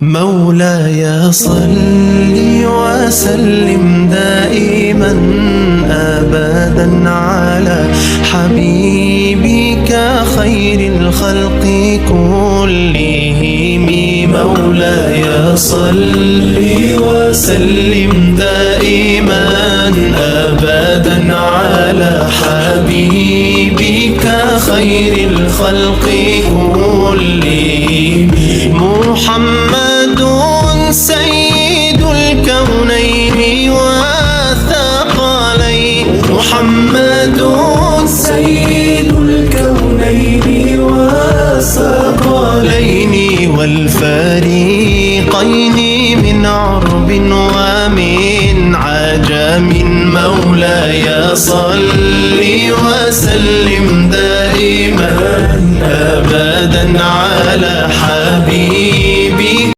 مولاي صل وسلم دائما أبدا على حبيبك خير الخلق كلهم. مولاي صل وسلم دائما أبدا على حبيبك خير الخلق كلهم. محمد سيد الكونين والثقلين. محمد سيد الكونين والثقلين والفريقين من عرب ومن عجم. مولاي صل وسلم دائما أبدا على حبيبك